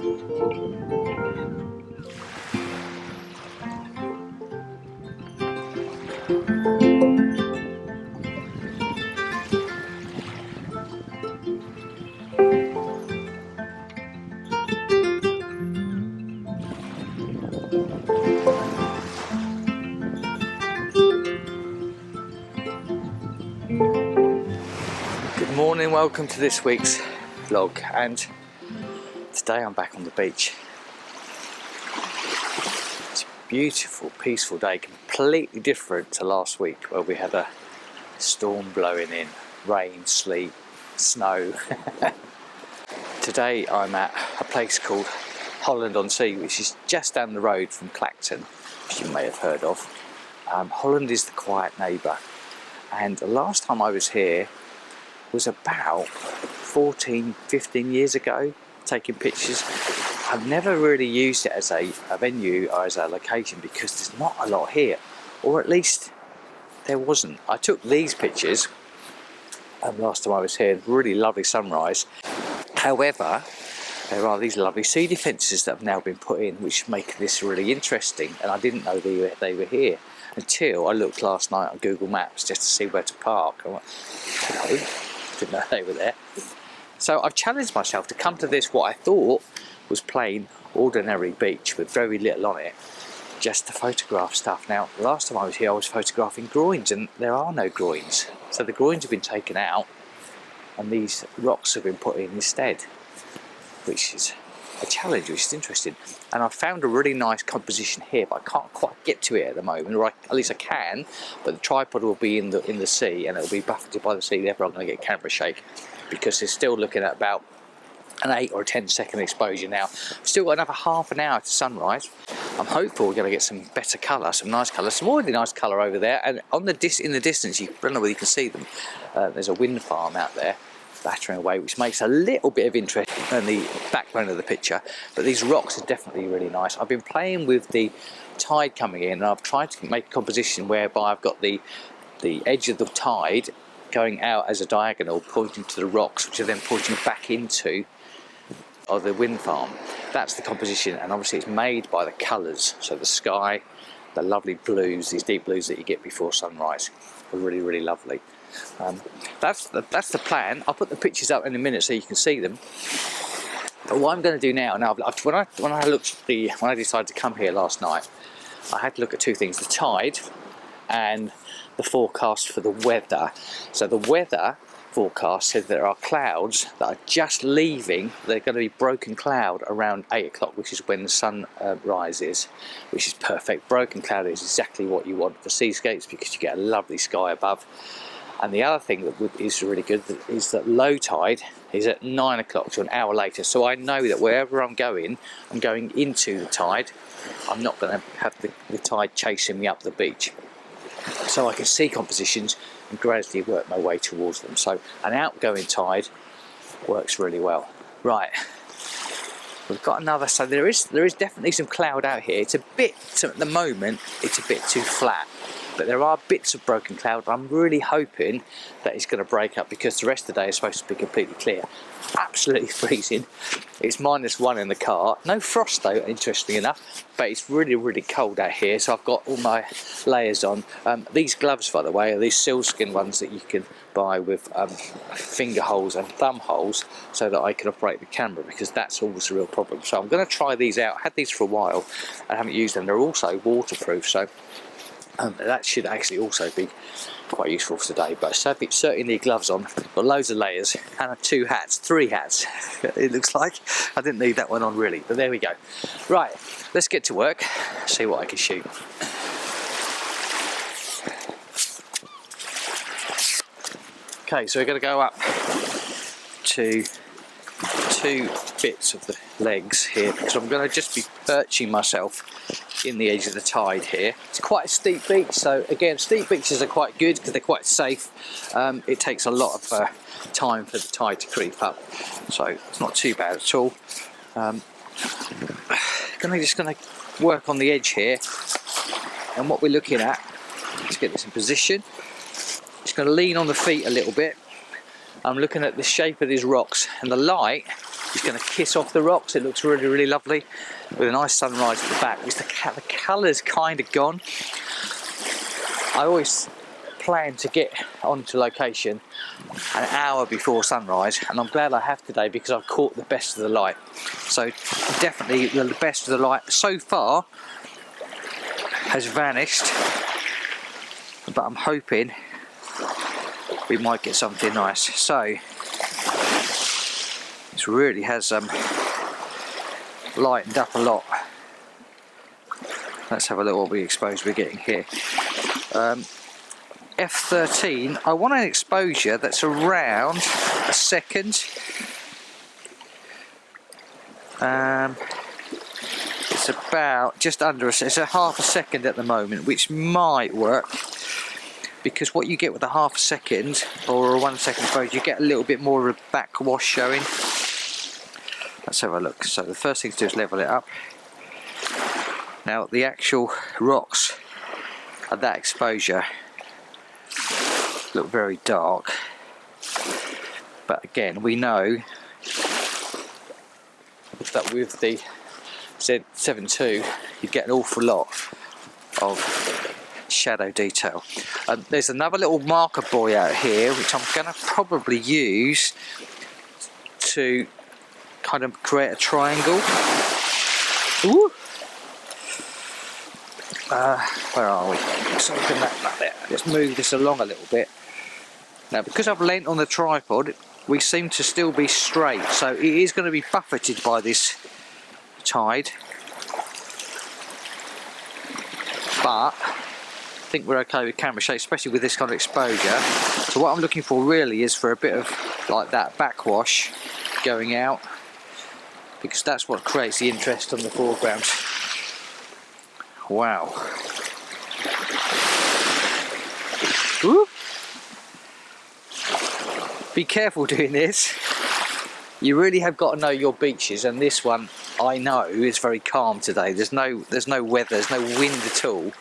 Good morning, welcome to this week's vlog, and today I'm back on the beach. It's a beautiful, peaceful day, completely different to last week where we had a storm blowing in, rain, sleet, snow. Today I'm at a place called Holland-on-Sea, which is just down the road from Clacton, which you may have heard of. Holland is the quiet neighbour, and the last time I was here was about 14-15 years ago, taking pictures. I've never really used it as a venue or as a location because there's not a lot here, or at least there wasn't. I took these pictures last time I was here, really lovely sunrise. However, there are these lovely sea defences that have now been put in, which make this really interesting, and I didn't know they were here until I looked last night on Google Maps just to see where to park. I went, hello. Didn't know they were there. So I've challenged myself to come to this, what I thought was plain ordinary beach with very little on it, just to photograph stuff. Now, the last time I was here I was photographing groins, and there are no groins, so the groins have been taken out and these rocks have been put in instead, which is a challenge, which is interesting. And I've found a really nice composition here, but I can't quite get to it at the moment, or at least I can, but the tripod will be in the sea and it'll be buffeted by the sea, therefore I'm going to get camera shake, because it's still looking at about an 8 or 10 second exposure now. I've still got another half an hour to sunrise. I'm hopeful we're going to get some better colour, some nice colour, some already nice colour over there, and in the distance, I don't know whether you can see them, there's a wind farm out there battering away, which makes a little bit of interest in the background of the picture, but these rocks are definitely really nice. I've been playing with the tide coming in, and I've tried to make a composition whereby I've got the edge of the tide going out as a diagonal, pointing to the rocks, which are then pointing back into the wind farm. That's the composition, and obviously it's made by the colours, so the sky, the lovely blues, these deep blues that you get before sunrise are really, really lovely. That's the plan. I'll put the pictures up in a minute so you can see them. But what I'm going to do now, when I decided to come here last night, I had to look at two things: the tide and the forecast for the weather. So the weather forecast said there are clouds that are just leaving. They're going to be broken cloud around 8 o'clock, which is when the sun rises, which is perfect. Broken cloud is exactly what you want for seascapes because you get a lovely sky above. And the other thing that is really good is that low tide is at 9 o'clock, so an hour later. So I know that wherever I'm going into the tide. I'm not going to have the tide chasing me up the beach. So I can see compositions and gradually work my way towards them. So an outgoing tide works really well. Right, we've got another, so there is definitely some cloud out here. It's a bit, so at the moment, it's a bit too flat. But there are bits of broken cloud. I'm really hoping that it's going to break up because the rest of the day is supposed to be completely clear. Absolutely freezing. It's -1 in the car. No frost though, interestingly enough, but it's really, really cold out here. So I've got all my layers on. These gloves, by the way, are these sealskin ones that you can buy with finger holes and thumb holes so that I can operate the camera, because that's always a real problem. So I'm going to try these out. I had these for a while. I haven't used them. They're also waterproof, so that should actually also be quite useful for today. But certainly need gloves on. Got loads of layers and 3 hats. It looks like I didn't need that one on really, but there we go. Right, let's get to work, see what I can shoot. Okay, so we're going to go up to 2 bits of the legs here because I'm going to just be perching myself in the edge of the tide here. It's quite a steep beach, so again, steep beaches are quite good because they're quite safe. It takes a lot of time for the tide to creep up, so it's not too bad at all. Just going to work on the edge here, and what we're looking at, let's get this in position. Just going to lean on the feet a little bit. I'm looking at the shape of these rocks, and the light is going to kiss off the rocks. It looks really, really lovely with a nice sunrise at the back. The colour's kind of gone. I always plan to get onto location an hour before sunrise, and I'm glad I have today because I've caught the best of the light. So definitely the best of the light so far has vanished, but I'm hoping we might get something nice. So this really has lightened up a lot. Let's have a look what we expose we're getting here. F13, I want an exposure that's around a second. It's about just under it's a half a second at the moment, which might work, because what you get with a half a second or a 1 second exposure, you get a little bit more of a backwash showing. Let's have a look. So the first thing to do is level it up. Now the actual rocks at that exposure look very dark, but again we know that with the Z72 you get an awful lot of shadow detail. There's another little marker buoy out here which I'm going to probably use to kind of create a triangle. Ooh. Where are we? Let's open that back there. Let's move this along a little bit. Now, because I've leant on the tripod, we seem to still be straight, so it is going to be buffeted by this tide. But I think we're okay with camera shake, especially with this kind of exposure. So what I'm looking for really is for a bit of like that backwash going out, because that's what creates the interest on the foreground. Wow. Ooh. Be careful doing this. You really have got to know your beaches, and this one I know is very calm today. There's no weather, there's no wind at all.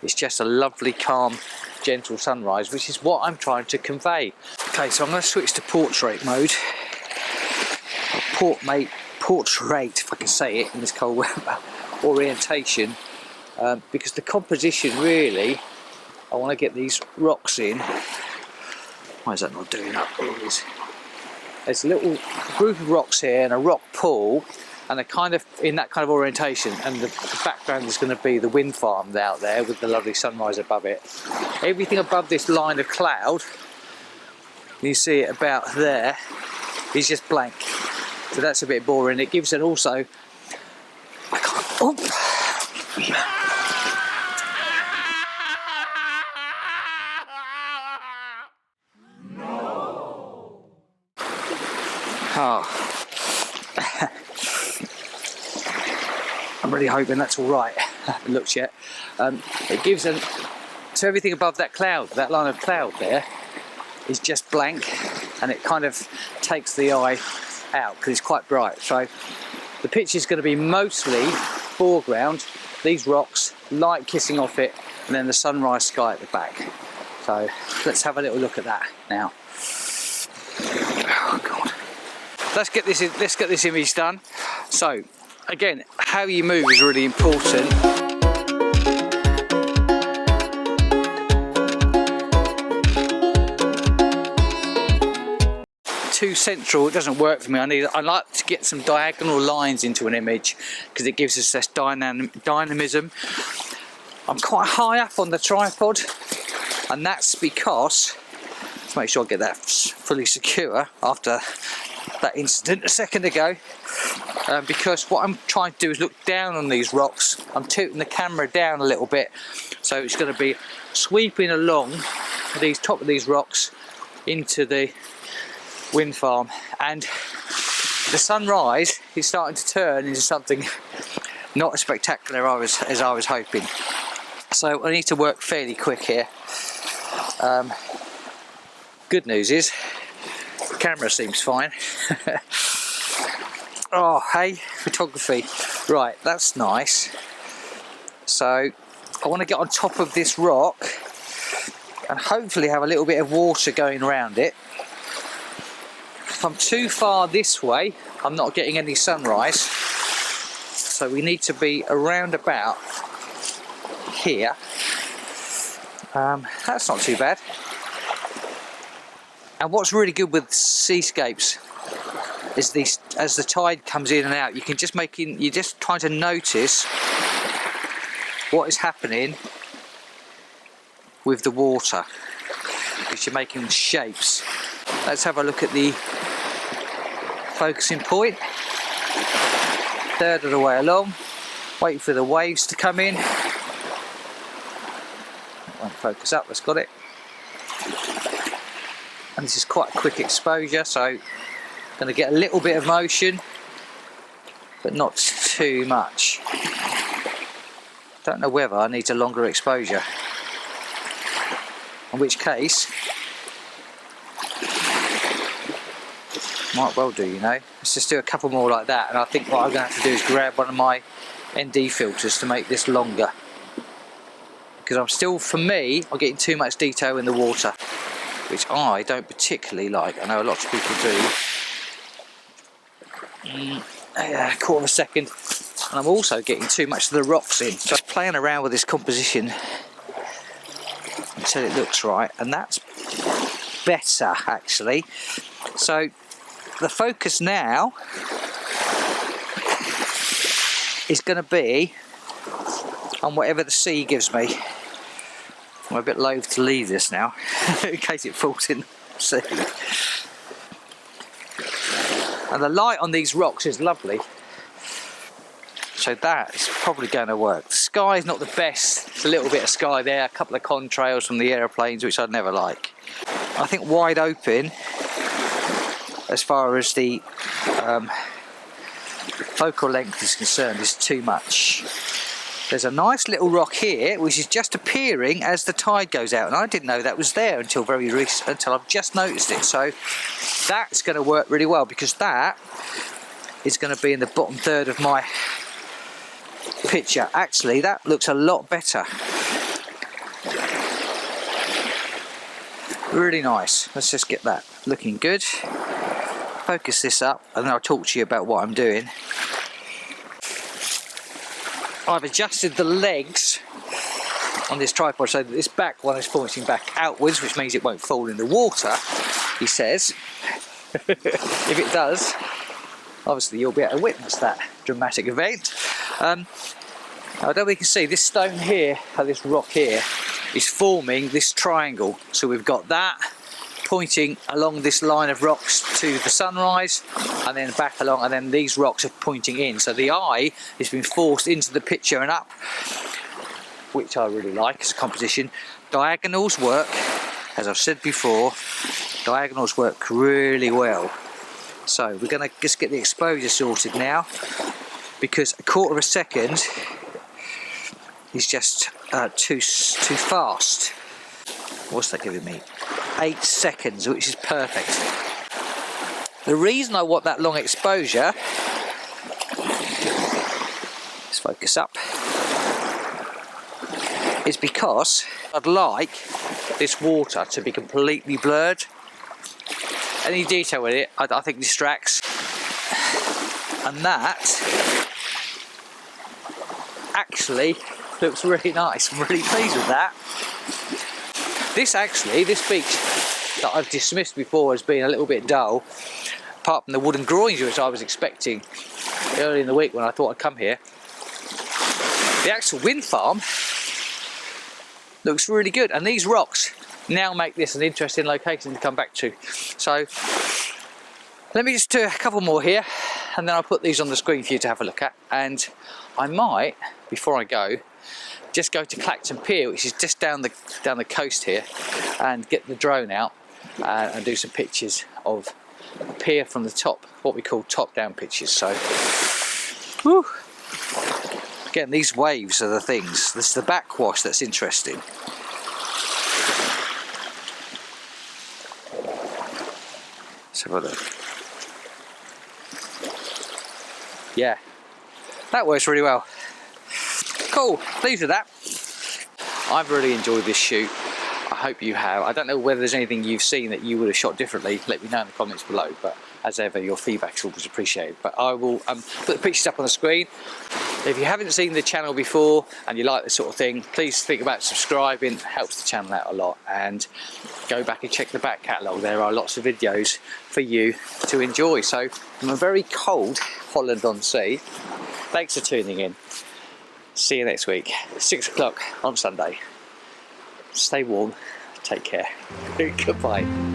It's just a lovely, calm, gentle sunrise, which is what I'm trying to convey. Okay, so I'm going to switch to portrait mode. Portrait, if I can say it in this cold weather, orientation. Because the composition really, I want to get these rocks in. Why is that not doing that? It is. There's a little group of rocks here and a rock pool, and they're kind of in that kind of orientation, and the background is going to be the wind farm out there with the lovely sunrise above it. Everything above this line of cloud, you see it about there, is just blank. So that's a bit boring. It gives it also, I can't, oh. Oh. I'm really hoping that's all right. I haven't looked yet. It gives so everything above that cloud, that line of cloud there, is just blank, and it kind of takes the eye out because it's quite bright. So the picture is going to be mostly foreground, these rocks, light kissing off it, and then the sunrise sky at the back. So let's have a little look at that now. Oh God. Let's get this image done. So again, how you move is really important. Too central, it doesn't work for me. I like to get some diagonal lines into an image because it gives us this dynamism. I'm quite high up on the tripod, and that's because, let's make sure I get that fully secure after that incident a second ago, because what I'm trying to do is look down on these rocks. I'm tilting the camera down a little bit, so it's going to be sweeping along these top of these rocks into the wind farm, and the sunrise is starting to turn into something not as spectacular as I was hoping. So I need to work fairly quick here. Good news is the camera seems fine. Oh hey, photography. Right, that's nice. So I want to get on top of this rock and hopefully have a little bit of water going around it. If I'm too far this way, I'm not getting any sunrise. So we need to be around about here. That's not too bad. And what's really good with Seascapes is this, as the tide comes in and out, you can just you're just trying to notice what is happening with the water, because you're making shapes. Let's have a look at the focusing point. Third of the way along, waiting for the waves to come in. Won't focus up, that's got it. And this is quite a quick exposure, so going to get a little bit of motion, but not too much. Don't know whether I need a longer exposure, in which case might well do, you know. Let's just do a couple more like that, and I think what I'm going to have to do is grab one of my ND filters to make this longer, because I'm still, for me, I'm getting too much detail in the water, which I don't particularly like. I know a lot of people do. A quarter of a second, and I'm also getting too much of the rocks in. Just playing around with this composition until it looks right, and that's better actually. So the focus now is going to be on whatever the sea gives me. I'm a bit loath to leave this now in case it falls in the sea. And the light on these rocks is lovely, so that is probably going to work. The sky is not the best, it's a little bit of sky there, a couple of contrails from the aeroplanes, which I'd never like. I think wide open, as far as the focal length is concerned, is too much. There's a nice little rock here which is just appearing as the tide goes out, and I didn't know that was there until very recent, until I've just noticed it. So that's going to work really well, because that is going to be in the bottom third of my picture. Actually, that looks a lot better. Really nice. Let's just get that looking good. Focus this up, and then I'll talk to you about what I'm doing. I've adjusted the legs on this tripod so that this back one is pointing back outwards, which means it won't fall in the water, he says. If it does, obviously you'll be able to witness that dramatic event. I don't know if you can see this stone here, this rock here, is forming this triangle. So we've got that pointing along this line of rocks to the sunrise, and then back along, and then these rocks are pointing in. So the eye has been forced into the picture and up, which I really like as a composition. Diagonals work, as I've said before, diagonals work really well. So we're going to just get the exposure sorted now, because a quarter of a second is just too fast. What's that giving me? 8 seconds, which is perfect. The reason I want that long exposure, let's focus up, is because I'd like this water to be completely blurred. Any detail with it, I think distracts. And that actually looks really nice. I'm really pleased with that. This beach that I've dismissed before as being a little bit dull, apart from the wooden groins which I was expecting early in the week when I thought I'd come here, the actual wind farm looks really good, and these rocks now make this an interesting location to come back to. So let me just do a couple more here, and then I'll put these on the screen for you to have a look at. And I might, before I go, just go to Clacton Pier, which is just down the coast here, and get the drone out and do some pictures of the pier from the top, what we call top-down pictures. So, whew. Again, these waves are the things. This is the backwash that's interesting. Let's have a look. Yeah, that works really well. Cool, pleased with that. I've really enjoyed this shoot. I hope you have. I don't know whether there's anything you've seen that you would have shot differently. Let me know in the comments below, but as ever, your feedback's always appreciated. But I will put the pictures up on the screen. If you haven't seen the channel before and you like this sort of thing, please think about subscribing. It helps the channel out a lot. And go back and check the back catalogue. There are lots of videos for you to enjoy. So from a very cold Holland-on-Sea, thanks for tuning in. See you next week, 6 o'clock on Sunday. Stay warm, take care. Goodbye.